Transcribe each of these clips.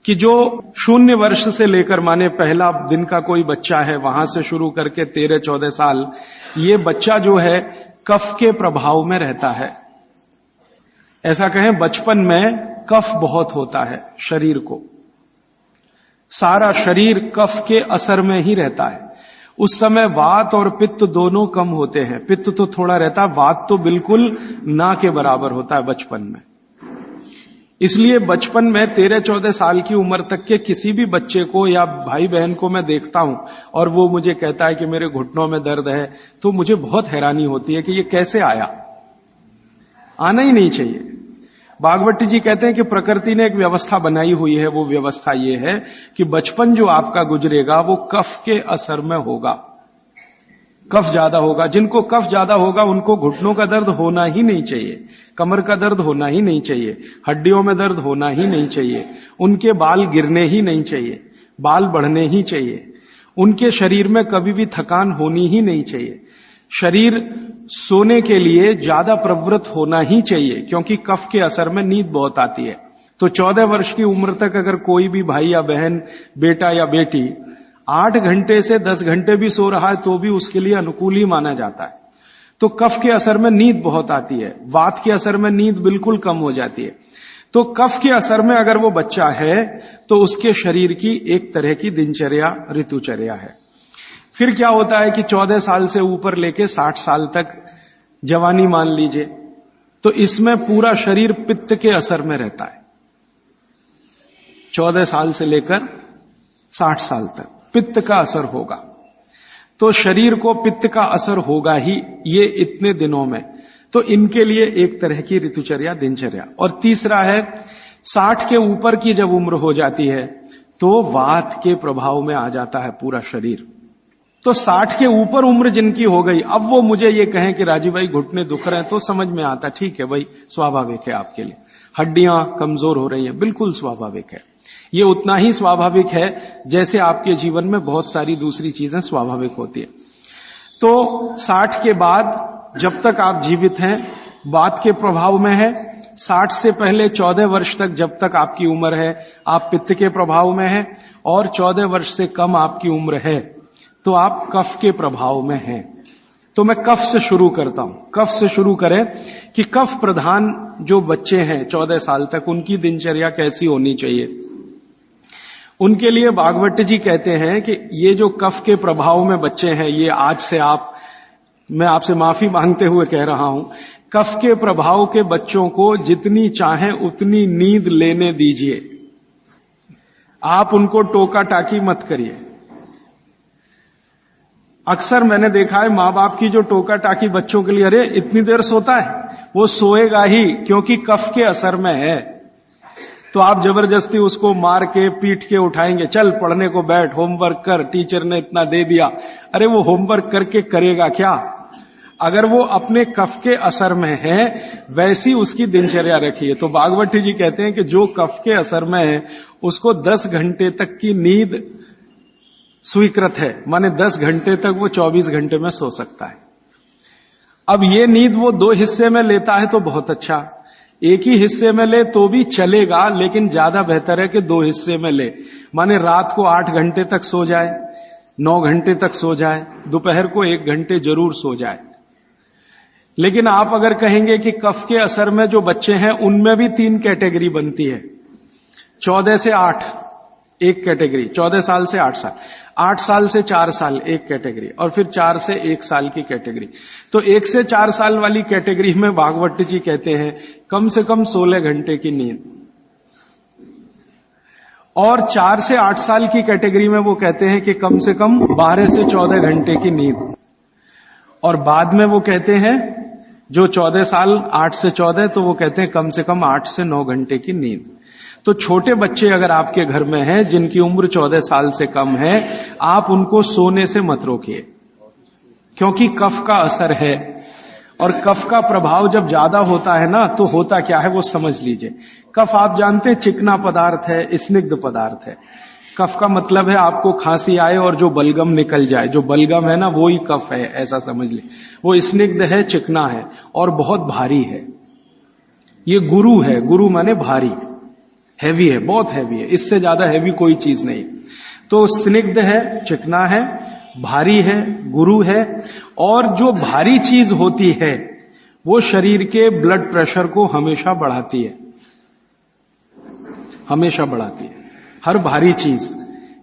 कि जो 0 वर्ष से लेकर माने पहला दिन का कोई बच्चा है वहां से शुरू करके 13-14 साल, ये बच्चा जो है कफ के प्रभाव में रहता है। ऐसा कहें बचपन में कफ बहुत होता है शरीर को, सारा शरीर कफ के असर में ही रहता है। उस समय वात और पित्त दोनों कम होते हैं। पित्त तो थोड़ा रहता है, वात तो बिल्कुल ना के बराबर होता है बचपन में। इसलिए बचपन में 13-14 साल की उम्र तक के किसी भी बच्चे को या भाई बहन को मैं देखता हूं और वो मुझे कहता है कि मेरे घुटनों में दर्द है, तो मुझे बहुत हैरानी होती है कि ये कैसे आया। आना ही नहीं चाहिए। भागवती जी कहते हैं कि प्रकृति ने एक व्यवस्था बनाई हुई है, वो व्यवस्था ये है कि बचपन जो आपका गुजरेगा वो कफ के असर में होगा। कफ ज्यादा होगा, जिनको कफ ज्यादा होगा उनको घुटनों का दर्द होना ही नहीं चाहिए, कमर का दर्द होना ही नहीं चाहिए, हड्डियों में दर्द होना ही नहीं चाहिए, उनके बाल गिरने ही नहीं चाहिए, बाल बढ़ने ही चाहिए, उनके शरीर में कभी भी थकान होनी ही नहीं चाहिए, शरीर सोने के लिए ज्यादा प्रवृत्त होना ही चाहिए, क्योंकि कफ के असर में नींद बहुत आती है। तो 14 वर्ष की उम्र तक अगर कोई भी भाई या बहन, बेटा या बेटी 8 घंटे से 10 घंटे भी सो रहा है तो भी उसके लिए अनुकूल ही माना जाता है। तो कफ के असर में नींद बहुत आती है, वात के असर में नींद बिल्कुल कम हो जाती है। तो कफ के असर में अगर वो बच्चा है तो उसके शरीर की एक तरह की दिनचर्या, ऋतुचर्या है। फिर क्या होता है कि 14 साल से ऊपर लेके 60 साल तक जवानी मान लीजिए, तो इसमें पूरा शरीर पित्त के असर में रहता है। 14 साल से लेकर 60 साल तक पित्त का असर होगा, तो शरीर को पित्त का असर होगा ही ये इतने दिनों में। तो इनके लिए एक तरह की ऋतुचर्या, दिनचर्या। और तीसरा है 60 के ऊपर की जब उम्र हो जाती है तो वात के प्रभाव में आ जाता है पूरा शरीर। तो 60 के ऊपर उम्र जिनकी हो गई, अब वो मुझे ये कहें कि राजीव भाई घुटने दुख रहे हैं, तो समझ में आता, ठीक है भाई, स्वाभाविक है आपके लिए, हड्डियां कमजोर हो रही हैं, बिल्कुल स्वाभाविक है। ये उतना ही स्वाभाविक है जैसे आपके जीवन में बहुत सारी दूसरी चीजें स्वाभाविक होती है। तो 60 के बाद जब तक आप जीवित हैं वात के प्रभाव में है, 60 से पहले 14 वर्ष तक जब तक आपकी उम्र है आप पित्त के प्रभाव में है, और 14 वर्ष से कम आपकी उम्र है तो आप कफ के प्रभाव में हैं। तो मैं कफ से शुरू करता हूं। कफ से शुरू करें कि कफ प्रधान जो बच्चे हैं 14 साल तक, उनकी दिनचर्या कैसी होनी चाहिए। उनके लिए भागवत जी कहते हैं कि ये जो कफ के प्रभाव में बच्चे हैं, ये आज से मैं आपसे माफी मांगते हुए कह रहा हूं, कफ के प्रभाव के बच्चों को जितनी चाहें उतनी नींद लेने दीजिए। आप उनको टोका टाकी मत करिए। अक्सर मैंने देखा है मां बाप की जो टोका टाकी बच्चों के लिए, अरे इतनी देर सोता है, वो सोएगा ही क्योंकि कफ के असर में है। तो आप जबरदस्ती उसको मार के पीट के उठाएंगे, चल पढ़ने को बैठ, होमवर्क कर, टीचर ने इतना दे दिया। अरे वो होमवर्क करके करेगा क्या? अगर वो अपने कफ के असर में है वैसी उसकी दिनचर्या रखिए। तो भागवती जी कहते हैं कि जो कफ के असर में है उसको 10 घंटे तक की नींद स्वीकृत है, माने 10 घंटे तक वो 24 घंटे में सो सकता है। अब ये नींद वो 2 हिस्से में लेता है तो बहुत अच्छा, एक ही हिस्से में ले तो भी चलेगा, लेकिन ज्यादा बेहतर है कि 2 हिस्से में ले। माने रात को 8 घंटे तक सो जाए, 9 घंटे तक सो जाए, दोपहर को 1 घंटे जरूर सो जाए। लेकिन आप अगर कहेंगे कि कफ के असर में जो बच्चे हैं उनमें भी 3 कैटेगरी बनती है। 14 से 8 एक कैटेगरी, 14 साल से 8 साल, 8 साल से 4 साल एक कैटेगरी, और फिर 4 से 1 साल की कैटेगरी। तो 1 से 4 साल वाली कैटेगरी में भागवत जी कहते हैं कम से कम 16 घंटे की नींद, और 4 से 8 साल की कैटेगरी में वो कहते हैं कि कम से कम 12 से 14 घंटे की नींद, और बाद में वो कहते हैं जो 14 साल 8 से 14 तो वो कहते हैं कम से कम 8 से 9 घंटे की नींद। तो छोटे बच्चे अगर आपके घर में हैं जिनकी उम्र 14 साल से कम है, आप उनको सोने से मत रोकिए, क्योंकि कफ का असर है, और कफ का प्रभाव जब ज्यादा होता है ना तो होता क्या है वो समझ लीजिए। कफ आप जानते हैं चिकना पदार्थ है, स्निग्ध पदार्थ है। कफ का मतलब है आपको खांसी आए और जो बलगम निकल जाए, जो बलगम है ना वो ही कफ है, ऐसा समझ ले। वो स्निग्ध है, चिकना है और बहुत भारी है। ये गुरु है, गुरु माने भारी। हैवी है, बहुत हैवी है, इससे ज्यादा हैवी कोई चीज नहीं। तो स्निग्ध है, चिकना है, भारी है, गुरु है। और जो भारी चीज होती है वो शरीर के ब्लड प्रेशर को हमेशा बढ़ाती है, हमेशा बढ़ाती है। हर भारी चीज,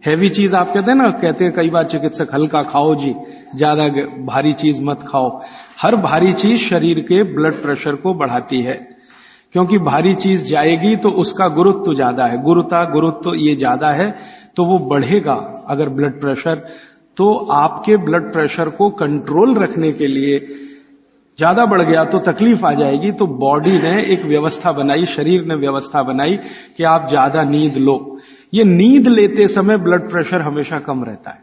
हैवी चीज आप कहते हैं ना, कहते हैं कई बार चिकित्सक हल्का खाओ जी, ज्यादा भारी चीज मत खाओ। हर भारी चीज शरीर के ब्लड प्रेशर को बढ़ाती है, क्योंकि भारी चीज जाएगी तो उसका गुरुत्व ज्यादा है, गुरुत्व ये ज्यादा है, तो वो बढ़ेगा। अगर ब्लड प्रेशर, तो आपके ब्लड प्रेशर को कंट्रोल रखने के लिए ज्यादा बढ़ गया तो तकलीफ आ जाएगी। तो बॉडी ने एक व्यवस्था बनाई, शरीर ने व्यवस्था बनाई कि आप ज्यादा नींद लो। ये नींद लेते समय ब्लड प्रेशर हमेशा कम रहता है।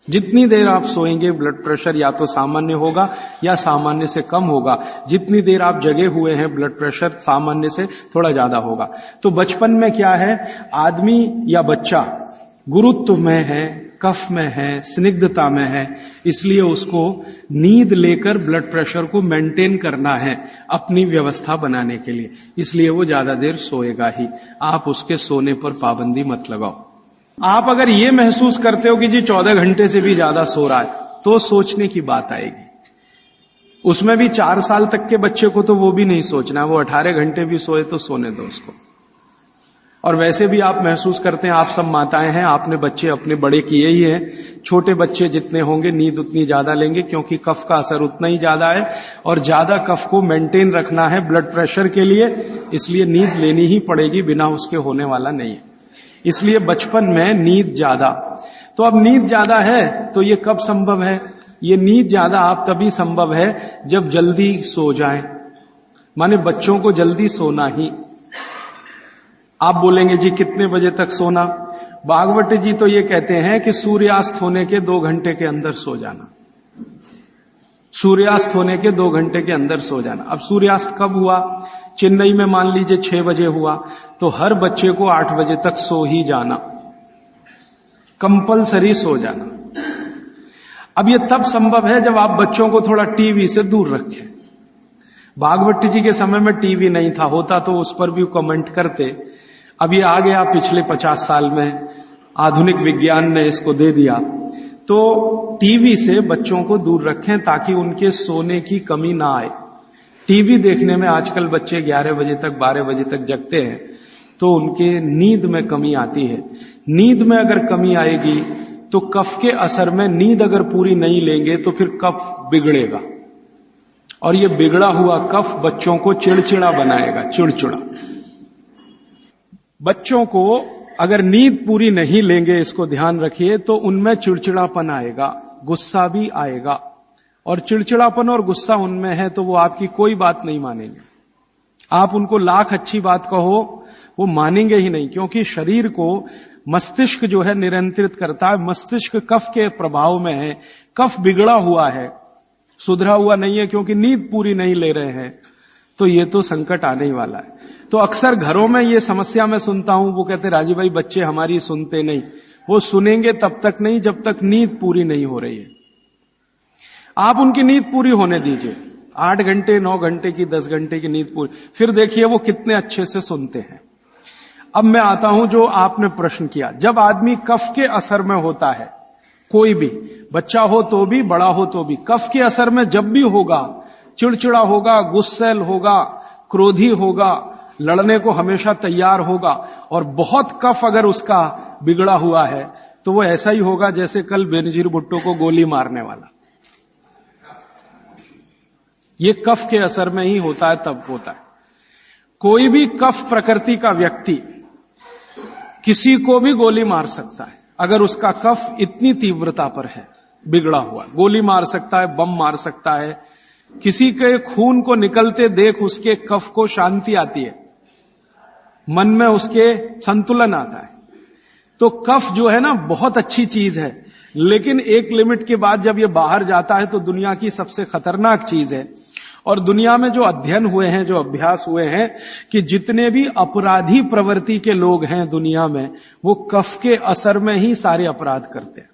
जितनी देर आप सोएंगे ब्लड प्रेशर या तो सामान्य होगा या सामान्य से कम होगा। जितनी देर आप जगे हुए हैं ब्लड प्रेशर सामान्य से थोड़ा ज्यादा होगा। तो बचपन में क्या है, आदमी या बच्चा गुरुत्व में है, कफ में है, स्निग्धता में है, इसलिए उसको नींद लेकर ब्लड प्रेशर को मेंटेन करना है अपनी व्यवस्था बनाने के लिए, इसलिए वो ज्यादा देर सोएगा ही। आप उसके सोने पर पाबंदी मत लगाओ। आप अगर ये महसूस करते हो कि जी 14 घंटे से भी ज्यादा सो रहा है, तो सोचने की बात आएगी। उसमें भी 4 साल तक के बच्चे को तो वो भी नहीं सोचना, वो 18 घंटे भी सोए तो सोने दो उसको। और वैसे भी आप महसूस करते हैं, आप सब माताएं हैं, आपने बच्चे अपने बड़े किए ही हैं। छोटे बच्चे जितने होंगे नींद उतनी ज्यादा लेंगे, क्योंकि कफ का असर उतना ही ज्यादा है और ज्यादा कफ को मेंटेन रखना है ब्लड प्रेशर के लिए, इसलिए नींद लेनी ही पड़ेगी, बिना उसके होने वाला नहीं है। इसलिए बचपन में नींद ज्यादा। तो अब नींद ज्यादा है तो ये कब संभव है? ये नींद ज्यादा आप तभी संभव है जब जल्दी सो जाएं, माने बच्चों को जल्दी सोना ही। आप बोलेंगे जी कितने बजे तक सोना? भागवत जी तो ये कहते हैं कि सूर्यास्त होने के 2 घंटे के अंदर सो जाना, सूर्यास्त होने के 2 घंटे के अंदर सो जाना। अब सूर्यास्त कब हुआ? चेन्नई में मान लीजिए 6 बजे हुआ, तो हर बच्चे को 8 बजे तक सो ही जाना, कंपलसरी सो जाना। अब ये तब संभव है जब आप बच्चों को थोड़ा टीवी से दूर रखें। भागवत जी के समय में टीवी नहीं था, होता तो उस पर भी कमेंट करते। अब ये आ गया पिछले 50 साल में, आधुनिक विज्ञान ने इसको दे दिया। तो टीवी से बच्चों को दूर रखें ताकि उनके सोने की कमी ना आए। टीवी देखने में आजकल बच्चे 11 बजे तक 12 बजे तक जगते हैं, तो उनके नींद में कमी आती है। नींद में अगर कमी आएगी तो कफ के असर में नींद अगर पूरी नहीं लेंगे तो फिर कफ बिगड़ेगा, और ये बिगड़ा हुआ कफ बच्चों को चिड़चिड़ा बनाएगा, चिड़चिड़ा। बच्चों को अगर नींद पूरी नहीं लेंगे, इसको ध्यान रखिए, तो उनमें चिड़चिड़ापन आएगा, गुस्सा भी आएगा। और चिड़चिड़ापन और गुस्सा उनमें है तो वो आपकी कोई बात नहीं मानेंगे। आप उनको लाख अच्छी बात कहो वो मानेंगे ही नहीं, क्योंकि शरीर को मस्तिष्क जो है नियंत्रित करता है। मस्तिष्क कफ के प्रभाव में है, कफ बिगड़ा हुआ है, सुधरा हुआ नहीं है, क्योंकि नींद पूरी नहीं ले रहे हैं। तो ये तो संकट आने ही वाला है। तो अक्सर घरों में ये समस्या मैं सुनता हूं, वो कहते राजीव भाई बच्चे हमारी सुनते नहीं। वो सुनेंगे तब तक नहीं जब तक नींद पूरी नहीं हो रही है। आप उनकी नींद पूरी होने दीजिए, 8 घंटे 9 घंटे की 10 घंटे की नींद पूरी, फिर देखिए वो कितने अच्छे से सुनते हैं। अब मैं आता हूं जो आपने प्रश्न किया, जब आदमी कफ के असर में होता है, कोई भी बच्चा हो तो भी बड़ा हो तो भी, कफ के असर में जब भी होगा, चिड़चिड़ा होगा, गुस्सैल होगा, क्रोधी होगा, लड़ने को हमेशा तैयार होगा, और बहुत कफ अगर उसका बिगड़ा हुआ है तो वो ऐसा ही होगा जैसे कल बेनजीर भुट्टो को गोली मारने वाला। ये कफ के असर में ही होता है, तब होता है। कोई भी कफ प्रकृति का व्यक्ति किसी को भी गोली मार सकता है अगर उसका कफ इतनी तीव्रता पर है, बिगड़ा हुआ। गोली मार सकता है, बम मार सकता है, किसी के खून को निकलते देख उसके कफ को शांति आती है, मन में उसके संतुलन आता है। तो कफ जो है ना बहुत अच्छी चीज है, लेकिन एक लिमिट के बाद जब ये बाहर जाता है तो दुनिया की सबसे खतरनाक चीज है। और दुनिया में जो अध्ययन हुए हैं, जो अभ्यास हुए हैं, कि जितने भी अपराधी प्रवृत्ति के लोग हैं दुनिया में, वो कफ के असर में ही सारे अपराध करते हैं।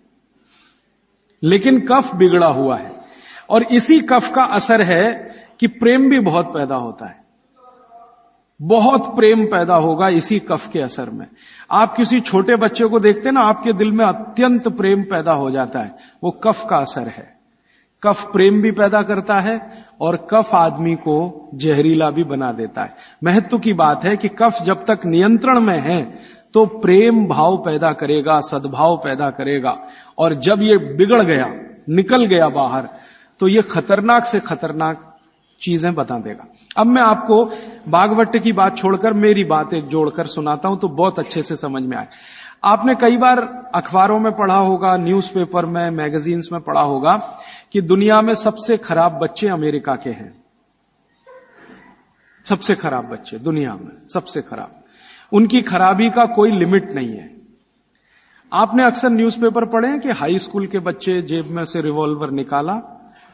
लेकिन कफ बिगड़ा हुआ है, और इसी कफ का असर है कि प्रेम भी बहुत पैदा होता है। बहुत प्रेम पैदा होगा इसी कफ के असर में। आप किसी छोटे बच्चे को देखते ना, आपके दिल में अत्यंत प्रेम पैदा हो जाता है, वो कफ का असर है। कफ प्रेम भी पैदा करता है और कफ आदमी को जहरीला भी बना देता है। महत्व की बात है कि कफ जब तक नियंत्रण में है तो प्रेम भाव पैदा करेगा, सद्भाव पैदा करेगा, और जब ये बिगड़ गया, निकल गया बाहर, तो ये खतरनाक से खतरनाक चीजें बता देगा। अब मैं आपको बागवट की बात छोड़कर मेरी बात एक जोड़कर सुनाता हूं तो बहुत अच्छे से समझ में आए। आपने कई बार अखबारों में पढ़ा होगा, न्यूज़पेपर में, मैगजीन्स में पढ़ा होगा कि दुनिया में सबसे खराब बच्चे अमेरिका के हैं। सबसे खराब बच्चे दुनिया में, सबसे खराब। उनकी खराबी का कोई लिमिट नहीं है। आपने अक्सर न्यूज़पेपर पढ़े हैं कि हाई स्कूल के बच्चे जेब में से रिवॉल्वर निकाला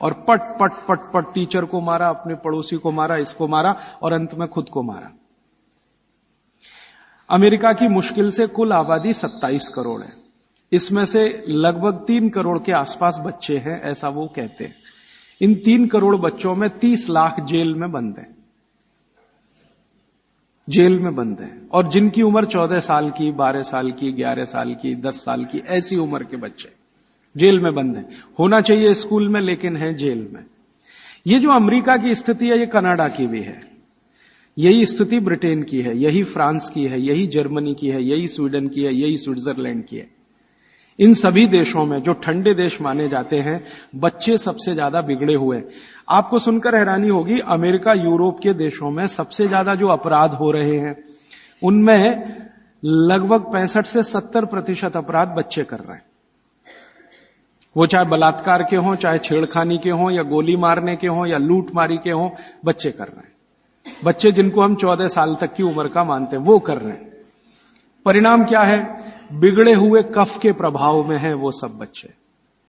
और पट पट पट पट टीचर को मारा, अपने पड़ोसी को मारा, इसको मारा और अंत में खुद को मारा। अमेरिका की मुश्किल से कुल आबादी 27 करोड़ है। इसमें से लगभग 3 करोड़ के आसपास बच्चे हैं, ऐसा वो कहते हैं। इन 3 करोड़ बच्चों में 30 लाख जेल में बंद हैं, जेल में बंद हैं। और जिनकी उम्र 14 साल की, 12 साल की, 11 साल की, 10 साल की, ऐसी उम्र के बच्चे जेल में बंद हैं। होना चाहिए स्कूल में, लेकिन है जेल में। ये जो अमेरिका की स्थिति है, ये कनाडा की भी है, यही स्थिति ब्रिटेन की है, यही फ्रांस की है, यही जर्मनी की है, यही स्वीडन की है, यही स्विट्जरलैंड की है। इन सभी देशों में, जो ठंडे देश माने जाते हैं, बच्चे सबसे ज्यादा बिगड़े हुए। आपको सुनकर हैरानी होगी, अमेरिका, यूरोप के देशों में सबसे ज्यादा जो अपराध हो रहे हैं, उनमें लगभग 65 से 70% अपराध बच्चे कर रहे हैं। वो चाहे बलात्कार के हों, चाहे छेड़खानी के हों, या गोली मारने के हों, या लूट मारी के हों, बच्चे कर रहे हैं। बच्चे जिनको हम 14 साल तक की उम्र का मानते हैं, वो कर रहे हैं। परिणाम क्या है? बिगड़े हुए कफ के प्रभाव में है वो सब बच्चे।